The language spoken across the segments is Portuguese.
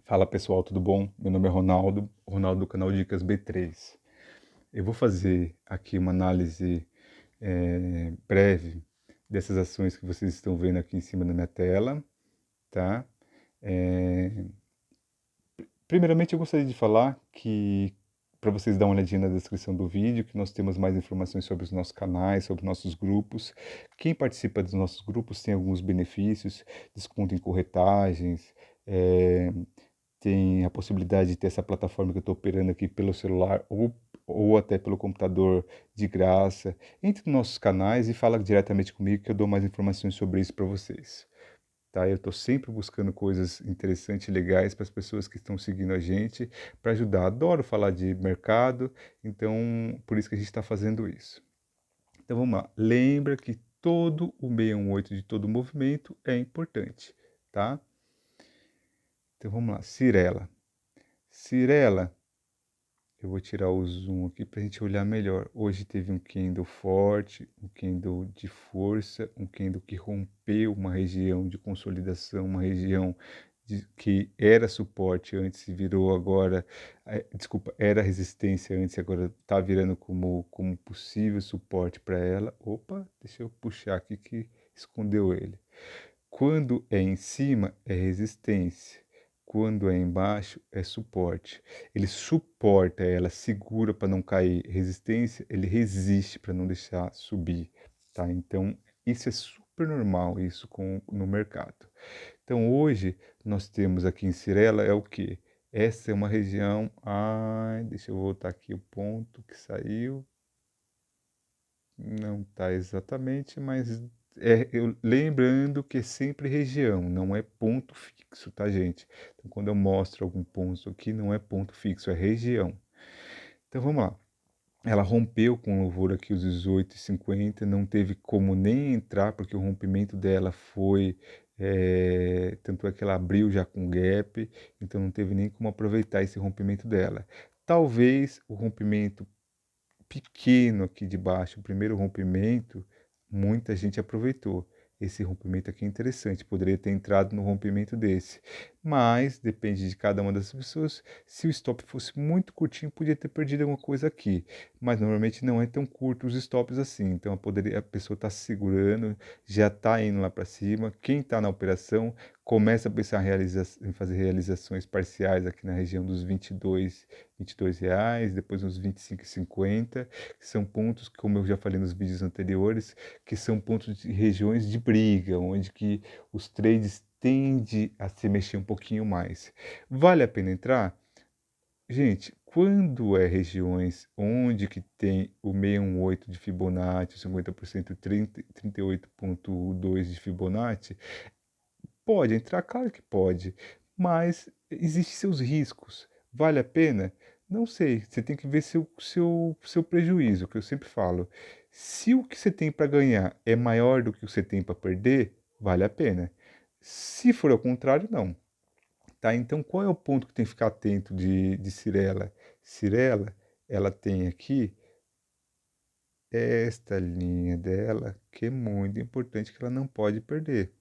Fala pessoal, tudo bom? Meu nome é Ronaldo, Ronaldo do canal Dicas B3. Eu vou fazer aqui uma análise breve dessas ações que vocês estão vendo aqui em cima da minha tela, tá? Eh, Primeiramente eu gostaria de falar que, para vocês darem uma olhadinha na descrição do vídeo, que nós temos mais informações sobre os nossos canais, sobre os nossos grupos. Quem participa dos nossos grupos tem alguns benefícios, desconto em corretagens, eh, tem a possibilidade de ter essa plataforma que eu estou operando aqui pelo celular ou até pelo computador de graça. Entre nos nossos canais e fala diretamente comigo que eu dou mais informações sobre isso para vocês. Tá? Eu estou sempre buscando coisas interessantes e legais para as pessoas que estão seguindo a gente, para ajudar. Adoro falar de mercado, então por isso que a gente está fazendo isso. Então vamos lá. Lembra que todo o 618 de todo o movimento é importante, tá? Então vamos lá. Cirela. Cirela, eu vou tirar o zoom aqui para a gente olhar melhor. Hoje teve um candle forte, um candle de força, um candle que rompeu uma região de consolidação, uma região que era suporte antes e virou agora, desculpa, era resistência antes e agora está virando como possível suporte para ela. Opa, deixa eu puxar aqui que escondeu ele. Quando é em cima, é resistência. Quando é embaixo, é suporte. Ele suporta ela, segura para não cair. Resistência, ele resiste para não deixar subir, tá? Então, isso é super normal, isso no mercado. Então, hoje, nós temos aqui em Cirela, é o quê? Essa é uma região... Ai, deixa eu voltar aqui o ponto que saiu. Não está exatamente, mas lembrando que é sempre região, não é ponto fixo, tá, gente? Então, quando eu mostro algum ponto aqui, não é ponto fixo, é região. Então, vamos lá. Ela rompeu com louvor aqui os 18,50, não teve como nem entrar, porque o rompimento dela foi... tanto é que ela abriu já com gap, então não teve nem como aproveitar esse rompimento dela. Talvez o rompimento pequeno aqui de baixo, o primeiro rompimento, muita gente aproveitou. Esse rompimento aqui é interessante, poderia ter entrado no rompimento desse. Mas, depende de cada uma das pessoas, se o stop fosse muito curtinho, podia ter perdido alguma coisa aqui. Mas normalmente não é tão curto os stops assim, então a pessoa está se segurando, já está indo lá para cima. Quem está na operação começa a pensar em fazer realizações parciais aqui na região dos 22 reais, depois uns 25,50, que são pontos, como eu já falei nos vídeos anteriores, que são pontos de regiões de briga, onde que os trades tendem a se mexer um pouquinho mais. Vale a pena entrar? Gente, quando é regiões onde que tem o 618 de Fibonacci, 50%, 38,2 de Fibonacci, pode entrar? Claro que pode, mas existem seus riscos. Vale a pena? Não sei, você tem que ver seu prejuízo, que eu sempre falo. Se o que você tem para ganhar é maior do que o que você tem para perder, vale a pena. Se for ao contrário, não. Tá? Então, qual é o ponto que tem que ficar atento de Cirela? Cirela, ela tem aqui esta linha dela, que é muito importante, que ela não pode perder.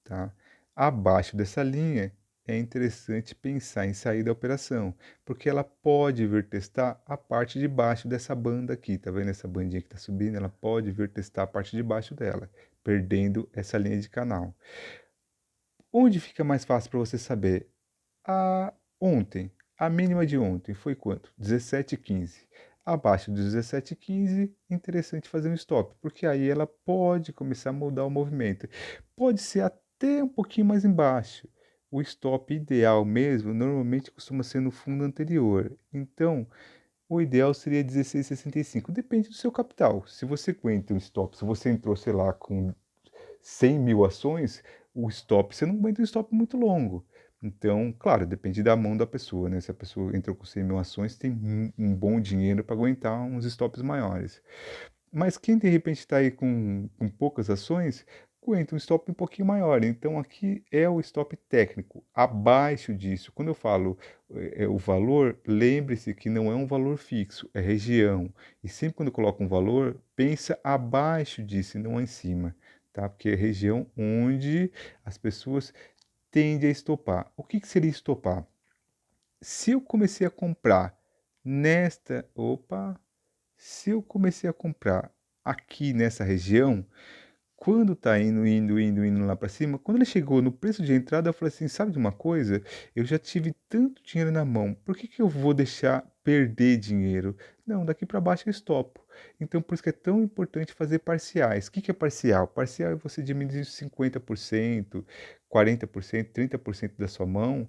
Tá? Abaixo dessa linha, é interessante pensar em sair da operação, porque ela pode vir testar a parte de baixo dessa banda aqui, tá vendo essa bandinha que está subindo? Ela pode vir testar a parte de baixo dela, perdendo essa linha de canal. Onde fica mais fácil para você saber? Ontem, a mínima de ontem foi quanto? 17,15. Abaixo dos 17,15, interessante fazer um stop, porque aí ela pode começar a mudar o movimento. Pode ser até um pouquinho mais embaixo. O stop ideal mesmo, normalmente costuma ser no fundo anterior. Então, o ideal seria 16,65. Depende do seu capital. Se você aguenta um stop, se você entrou, sei lá, com 100 mil ações, o stop, você não aguenta um stop muito longo. Então, claro, depende da mão da pessoa, né? Se a pessoa entrou com 100 mil ações, tem um bom dinheiro para aguentar uns stops maiores. Mas quem de repente está aí com poucas ações, aguenta um stop um pouquinho maior. Então, aqui é o stop técnico. Abaixo disso, quando eu falo o valor, lembre-se que não é um valor fixo, é região. E sempre quando eu coloco um valor, pensa abaixo disso e não em cima, tá? Porque é região onde as pessoas tende a estopar. O que seria estopar? Se eu comecei a comprar nesta opa, se eu comecei a comprar aqui nessa região, quando tá indo lá para cima, quando ele chegou no preço de entrada, eu falei assim: "Sabe de uma coisa? Eu já tive tanto dinheiro na mão, por que que eu vou deixar perder dinheiro? Não, daqui para baixo eu estopo". Então por isso que é tão importante fazer parciais. O que que é parcial? Parcial é você diminuir 50%, 40%, 30% da sua mão,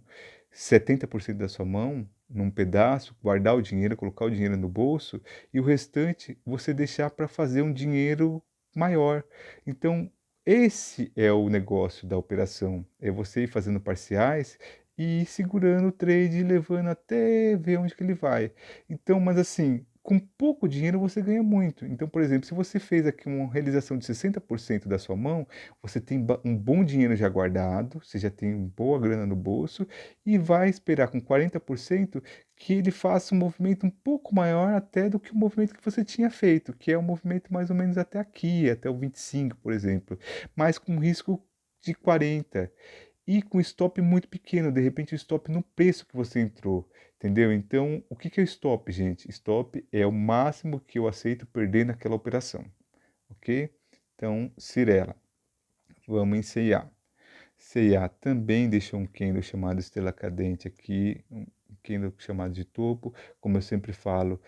70% da sua mão num pedaço, guardar o dinheiro, colocar o dinheiro no bolso e o restante você deixar para fazer um dinheiro maior. Então, esse é o negócio da operação, é você ir fazendo parciais e ir segurando o trade e levando até ver onde que ele vai. Então, mas assim, com pouco dinheiro você ganha muito. Então, por exemplo, se você fez aqui uma realização de 60% da sua mão, você tem um bom dinheiro já guardado, você já tem uma boa grana no bolso e vai esperar com 40% que ele faça um movimento um pouco maior até do que o movimento que você tinha feito, que é um movimento mais ou menos até aqui, até o 25, por exemplo, mas com risco de 40 e com stop muito pequeno, de repente o stop no preço que você entrou, entendeu? Então, o que que é o stop, gente? Stop é o máximo que eu aceito perder naquela operação, ok? Então, Cirela, vamos em CIA. CIA também deixou um candle chamado estrela cadente aqui, um candle chamado de topo, como eu sempre falo,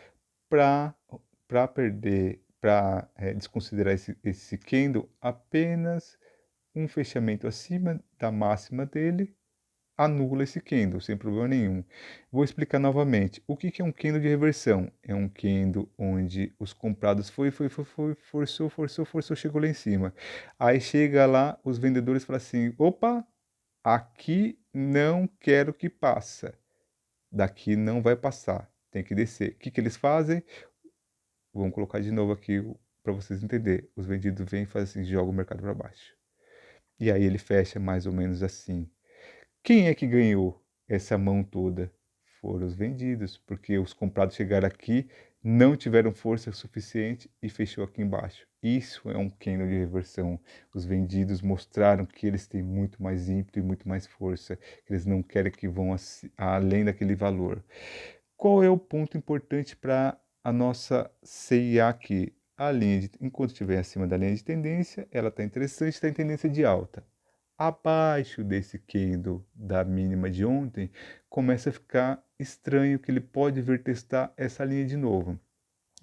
para perder, para desconsiderar esse candle, apenas um fechamento acima da máxima dele anula esse candle, sem problema nenhum. Vou explicar novamente. O que que é um candle de reversão? É um candle onde os comprados forçou, chegou lá em cima. Aí chega lá, os vendedores falam assim, opa, aqui não quero que passa. Daqui não vai passar, tem que descer. O que que eles fazem? Vamos colocar de novo aqui para vocês entenderem. Os vendidos vêm e fazem assim, jogam o mercado para baixo. E aí ele fecha mais ou menos assim. Quem é que ganhou essa mão toda? Foram os vendidos, porque os comprados chegaram aqui, não tiveram força suficiente e fechou aqui embaixo. Isso é um candle de reversão. Os vendidos mostraram que eles têm muito mais ímpeto e muito mais força, que eles não querem que vão além daquele valor. Qual é o ponto importante para a nossa CIA aqui? A linha enquanto estiver acima da linha de tendência, ela está interessante, está em tendência de alta. Abaixo desse candle da mínima de ontem, começa a ficar estranho que ele pode vir testar essa linha de novo.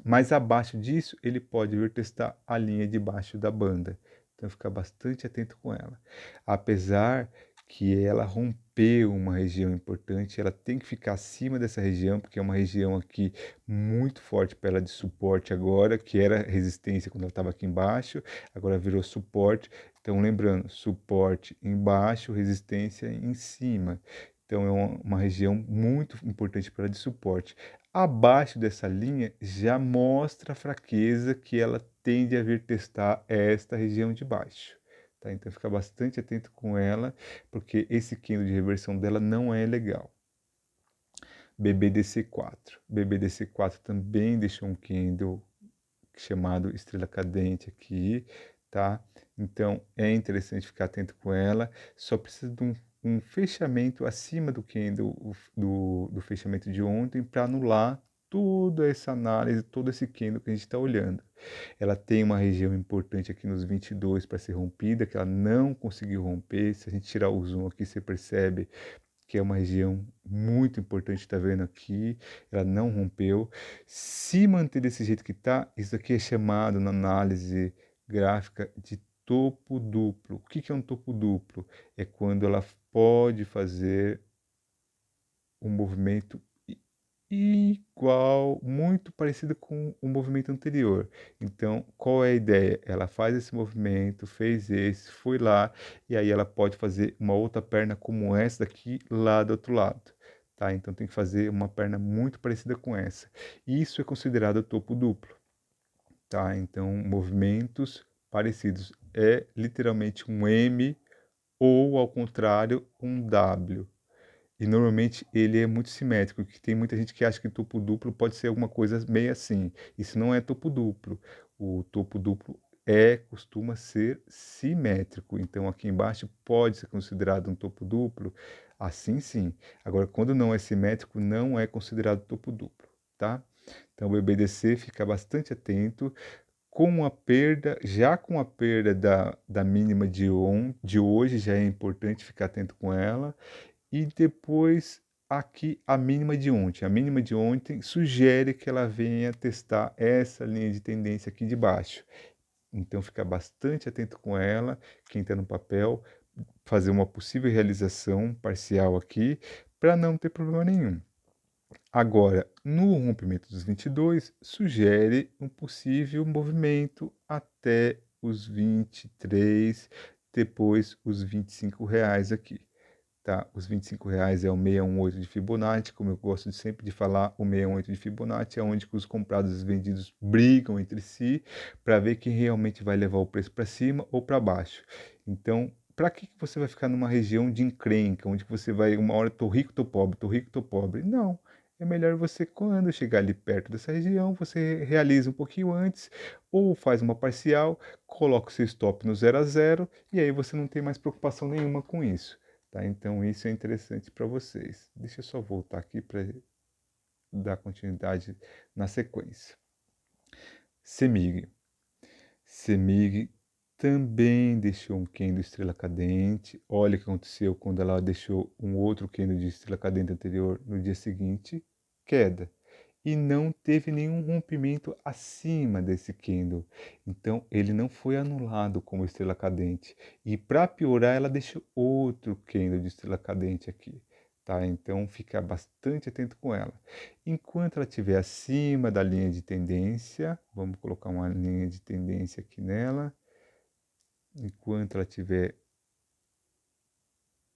Mas abaixo disso, ele pode vir testar a linha de baixo da banda. Então, ficar bastante atento com ela. Apesar que ela rompeu uma região importante, ela tem que ficar acima dessa região, porque é uma região aqui muito forte para ela de suporte agora, que era resistência quando ela estava aqui embaixo, agora virou suporte. Então, lembrando, suporte embaixo, resistência em cima. Então, é uma região muito importante para ela de suporte. Abaixo dessa linha já mostra a fraqueza que ela tende a vir testar esta região de baixo. Tá? Então fica bastante atento com ela, porque esse candle de reversão dela não é legal. BBDC4. BBDC4 também deixou um candle chamado estrela cadente aqui, tá? Então é interessante ficar atento com ela. Só precisa de um fechamento acima do candle do fechamento de ontem para anular toda essa análise, todo esse candle que a gente está olhando. Ela tem uma região importante aqui nos 22 para ser rompida, que ela não conseguiu romper. Se a gente tirar o zoom aqui, você percebe que é uma região muito importante, está vendo aqui, ela não rompeu. Se manter desse jeito que está, isso aqui é chamado na análise gráfica de topo duplo. O que é um topo duplo? É quando ela pode fazer um movimento igual, muito parecido com o movimento anterior. Então, qual é a ideia? Ela faz esse movimento, fez esse, foi lá, e aí ela pode fazer uma outra perna como essa daqui lá do outro lado. Tá? Então tem que fazer uma perna muito parecida com essa. Isso é considerado topo duplo. Tá? Então, movimentos parecidos. É literalmente um M ou, ao contrário, um W. E normalmente ele é muito simétrico, que tem muita gente que acha que topo duplo pode ser alguma coisa meio assim. Isso não é topo duplo. O topo duplo costuma ser simétrico. Então, aqui embaixo pode ser considerado um topo duplo? Assim sim. Agora, quando não é simétrico, não é considerado topo duplo, tá? Então, o BBDC fica bastante atento. Com a perda da mínima de hoje, já é importante ficar atento com ela. E depois aqui a mínima de ontem. A mínima de ontem sugere que ela venha testar essa linha de tendência aqui de baixo. Então ficar bastante atento com ela, quem está no papel, fazer uma possível realização parcial aqui, para não ter problema nenhum. Agora, no rompimento dos 22, sugere um possível movimento até os 23, depois os R$ 25 aqui. Tá? Os R$ 25 é o 618 de Fibonacci, como eu gosto sempre de falar, o 618 de Fibonacci é onde que os comprados e os vendidos brigam entre si para ver quem realmente vai levar o preço para cima ou para baixo. Então, para que você vai ficar numa região de encrenca, onde você vai, uma hora tô rico, tô pobre, tô rico, tô pobre? Não. É melhor você, quando chegar ali perto dessa região, você realiza um pouquinho antes, ou faz uma parcial, coloca o seu stop no 0 a 0, e aí você não tem mais preocupação nenhuma com isso. Tá? Então, isso é interessante para vocês. Deixa eu só voltar aqui para dar continuidade na sequência. CEMIG. CEMIG também deixou um candle estrela cadente. Olha o que aconteceu quando ela deixou um outro candle de estrela cadente anterior no dia seguinte. Queda. E não teve nenhum rompimento acima desse candle. Então, ele não foi anulado como estrela cadente. E para piorar, ela deixou outro candle de estrela cadente aqui. Tá? Então, fica bastante atento com ela. Enquanto ela estiver acima da linha de tendência, vamos colocar uma linha de tendência aqui nela. Enquanto ela estiver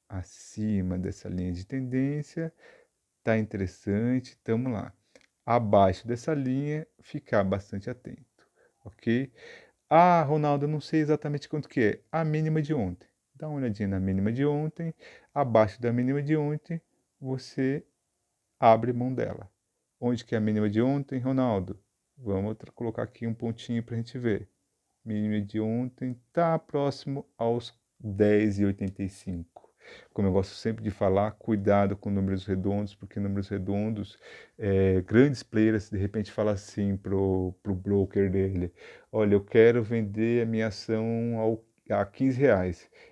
acima dessa linha de tendência, tá interessante, estamos lá. Abaixo dessa linha, ficar bastante atento, ok? Ah, Ronaldo, eu não sei exatamente quanto que é. A mínima de ontem. Dá uma olhadinha na mínima de ontem. Abaixo da mínima de ontem, você abre mão dela. Onde que é a mínima de ontem, Ronaldo? Vamos colocar aqui um pontinho para a gente ver. Mínima de ontem está próximo aos 10,85. Como eu gosto sempre de falar, cuidado com números redondos, porque números redondos, grandes players, de repente fala assim pro broker dele, olha, eu quero vender a minha ação a R$ 15.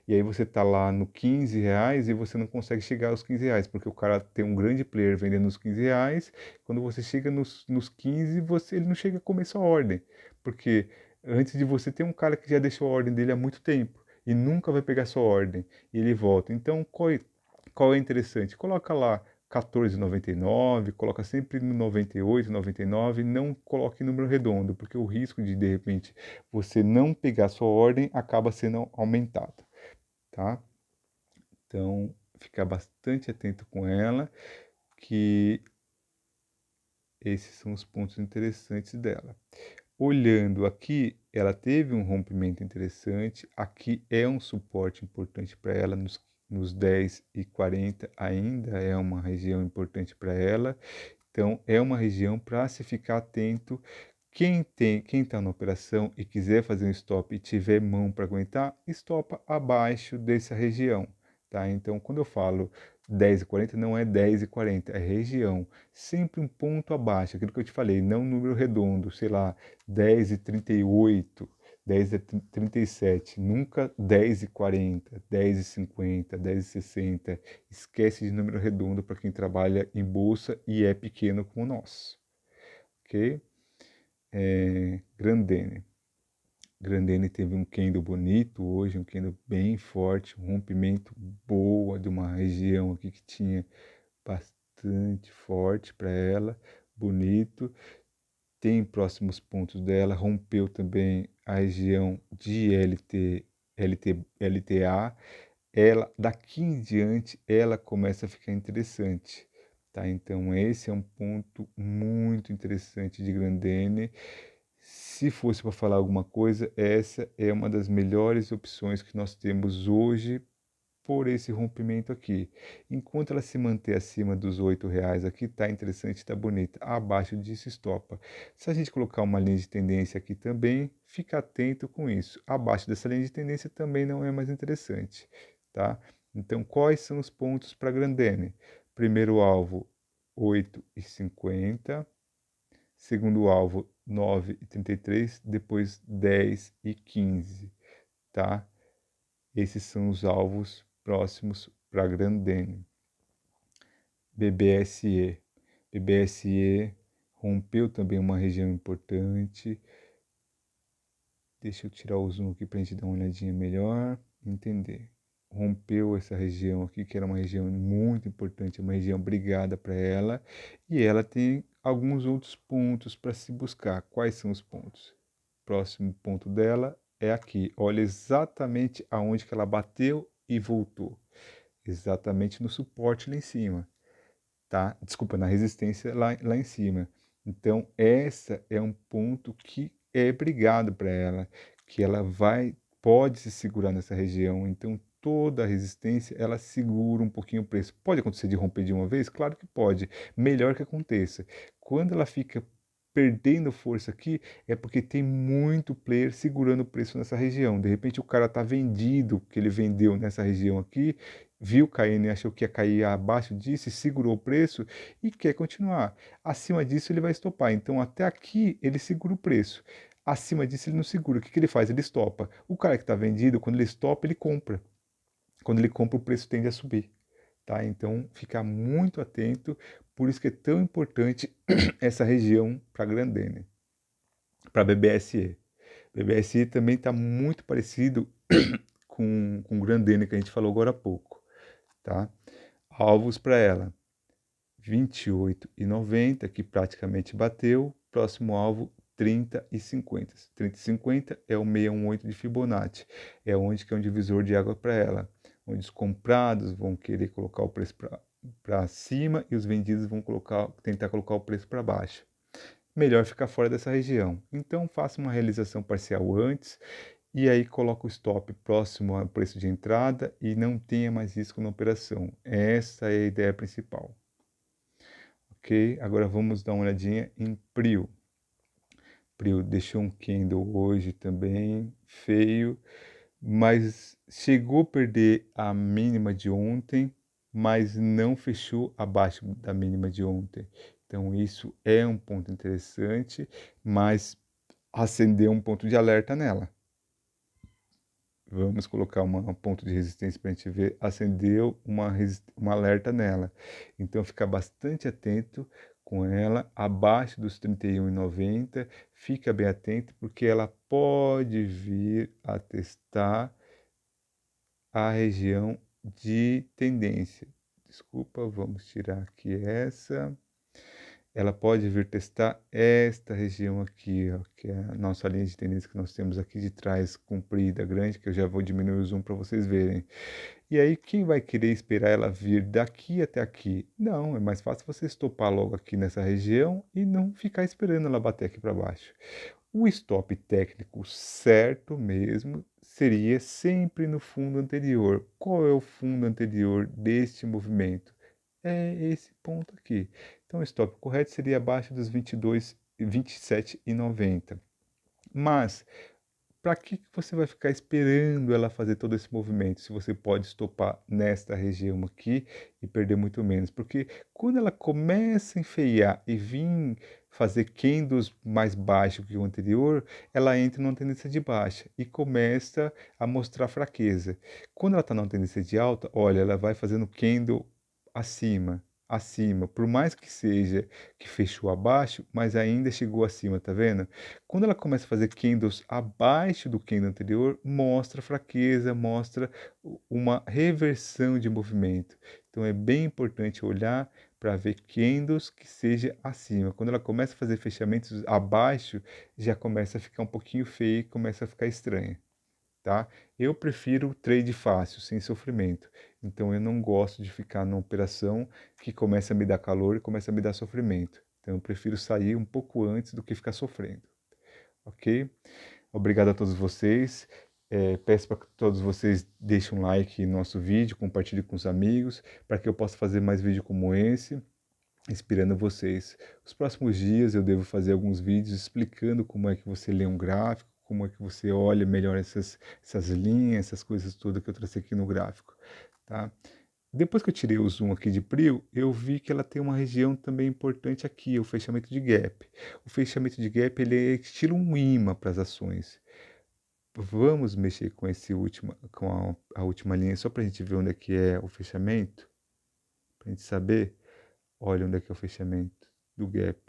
E aí você tá lá no R$ 15 e você não consegue chegar aos R$ 15, porque o cara tem um grande player vendendo os R$ 15, quando você chega nos 15, ele não chega a comer sua ordem, porque antes de você tem um cara que já deixou a ordem dele há muito tempo e nunca vai pegar sua ordem e ele volta. Então, qual é interessante? Coloca lá 14,99, coloca sempre no 98, 99, não coloque número redondo, porque o risco de repente você não pegar sua ordem acaba sendo aumentado, tá? Então, ficar bastante atento com ela, que esses são os pontos interessantes dela. Olhando aqui, ela teve um rompimento interessante. Aqui é um suporte importante para ela, nos 10,40 ainda é uma região importante para ela. Então, é uma região para se ficar atento. Quem está na operação e quiser fazer um stop e tiver mão para aguentar, estopa abaixo dessa região, tá? Então, quando eu falo 10,40, não é 10,40, é região, sempre um ponto abaixo, aquilo que eu te falei, não um número redondo, sei lá, 10,38, 10,37, nunca 10,40, 10,50, 10,60. Esquece de número redondo para quem trabalha em bolsa e é pequeno como nós, ok? Grandene. Grandene teve um candle bonito hoje, um candle bem forte, um rompimento boa de uma região aqui que tinha bastante forte para ela, bonito. Tem próximos pontos dela, rompeu também a região de LTA. Ela, daqui em diante, ela começa a ficar interessante, tá? Então esse é um ponto muito interessante de Grandene. Se fosse para falar alguma coisa, essa é uma das melhores opções que nós temos hoje por esse rompimento aqui. Enquanto ela se manter acima dos R$ 8 aqui, tá interessante, tá bonita. Abaixo disso, estopa. Se a gente colocar uma linha de tendência aqui também, fica atento com isso. Abaixo dessa linha de tendência também não é mais interessante, tá? Então, quais são os pontos para Grandene? Primeiro alvo, 8,50. Segundo alvo, 9,33. Depois, 10,15, tá? Esses são os alvos próximos para Grandene. BBSE. BBSE rompeu também uma região importante. Deixa eu tirar o zoom aqui para a gente dar uma olhadinha melhor, entender. Rompeu essa região aqui, que era uma região muito importante, uma região brigada para ela, e ela tem alguns outros pontos para se buscar. Quais são os pontos? Próximo ponto dela é aqui. Olha exatamente aonde que ela bateu e voltou. Exatamente no suporte lá em cima, tá? Desculpa, na resistência lá em cima. Então, essa é um ponto que é brigado para ela, que ela pode se segurar nessa região. Então, toda a resistência, ela segura um pouquinho o preço. Pode acontecer de romper de uma vez? Claro que pode. Melhor que aconteça. Quando ela fica perdendo força aqui, é porque tem muito player segurando o preço nessa região. De repente, o cara está vendido, que ele vendeu nessa região aqui, viu caindo e achou que ia cair abaixo disso e segurou o preço e quer continuar. Acima disso ele vai estopar. Então até aqui ele segura o preço. Acima disso ele não segura. O que ele faz? Ele estopa. O cara que está vendido, quando ele estopa, ele compra. Quando ele compra, o preço tende a subir. Tá? Então ficar muito atento. Por isso que é tão importante essa região para Grandene, para BBSE. BBSE também está muito parecido com Grandene que a gente falou agora há pouco. Tá? Alvos para ela, 28,90, que praticamente bateu. Próximo alvo, 30,50. 30,50 é o 618 de Fibonacci. É onde que é um divisor de água para ela. Onde os comprados vão querer colocar o preço para cima e os vendidos vão tentar colocar o preço para baixo. Melhor ficar fora dessa região. Então faça uma realização parcial antes e aí coloca o stop próximo ao preço de entrada e não tenha mais risco na operação. Essa é a ideia principal. Ok? Agora vamos dar uma olhadinha em Prio. Prio deixou um candle hoje também, feio, mas chegou a perder a mínima de ontem, mas não fechou abaixo da mínima de ontem. Então isso é um ponto interessante, mas acendeu um ponto de alerta nela. Vamos colocar um ponto de resistência para a gente ver. Acendeu um alerta nela. Então, ficar bastante atento com ela, abaixo dos 31,90. Fica bem atento, porque ela pode vir a testar a região de tendência. Desculpa, vamos tirar aqui essa. Ela pode vir testar esta região aqui, ó, que é a nossa linha de tendência que nós temos aqui de trás, comprida, grande, que eu já vou diminuir o zoom para vocês verem. E aí, quem vai querer esperar ela vir daqui até aqui? Não, é mais fácil você estopar logo aqui nessa região e não ficar esperando ela bater aqui para baixo. O stop técnico certo mesmo seria sempre no fundo anterior. Qual é o fundo anterior deste movimento? É esse ponto aqui. Então, o stop correto seria abaixo dos 27,90. Mas, para que você vai ficar esperando ela fazer todo esse movimento, se você pode estopar nesta região aqui e perder muito menos? Porque quando ela começa a enfeiar e vir fazer candles mais baixo que o anterior, ela entra numa tendência de baixa e começa a mostrar fraqueza. Quando ela está numa tendência de alta, olha, ela vai fazendo candle acima, por mais que seja que fechou abaixo, mas ainda chegou acima, tá vendo? Quando ela começa a fazer candles abaixo do candle anterior, mostra fraqueza, mostra uma reversão de movimento. Então é bem importante olhar para ver candles que seja acima. Quando ela começa a fazer fechamentos abaixo, já começa a ficar um pouquinho feio e começa a ficar estranha. Tá? Eu prefiro trade fácil, sem sofrimento. Então eu não gosto de ficar numa operação que começa a me dar calor e começa a me dar sofrimento. Então eu prefiro sair um pouco antes do que ficar sofrendo. Ok? Obrigado a todos vocês. Peço para que todos vocês deixem um like no nosso vídeo, compartilhem com os amigos, para que eu possa fazer mais vídeo como esse, inspirando vocês. Os próximos dias eu devo fazer alguns vídeos explicando como é que você lê um gráfico, como é que você olha melhor essas linhas, essas coisas todas que eu trouxe aqui no gráfico, tá? Depois que eu tirei o zoom aqui de Prio, eu vi que ela tem uma região também importante aqui, o fechamento de gap. O fechamento de gap ele é estilo um imã para as ações. Vamos mexer com a última linha só para a gente ver onde é que é o fechamento, para a gente saber. Olha onde é que é o fechamento do gap.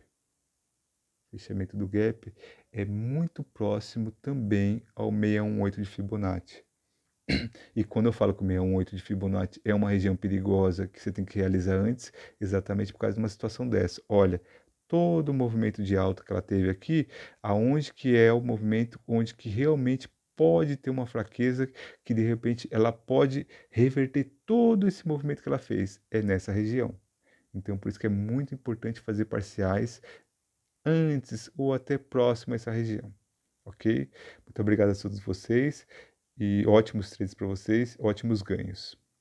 O fechamento do gap é muito próximo também ao 618 de Fibonacci. E quando eu falo que o 618 de Fibonacci é uma região perigosa que você tem que realizar antes, exatamente por causa de uma situação dessa. Olha, todo o movimento de alta que ela teve aqui, aonde que é o movimento onde que realmente pode ter uma fraqueza que de repente ela pode reverter todo esse movimento que ela fez, é nessa região. Então por isso que é muito importante fazer parciais antes ou até próximo a essa região, ok? Muito obrigado a todos vocês e ótimos trades para vocês, ótimos ganhos.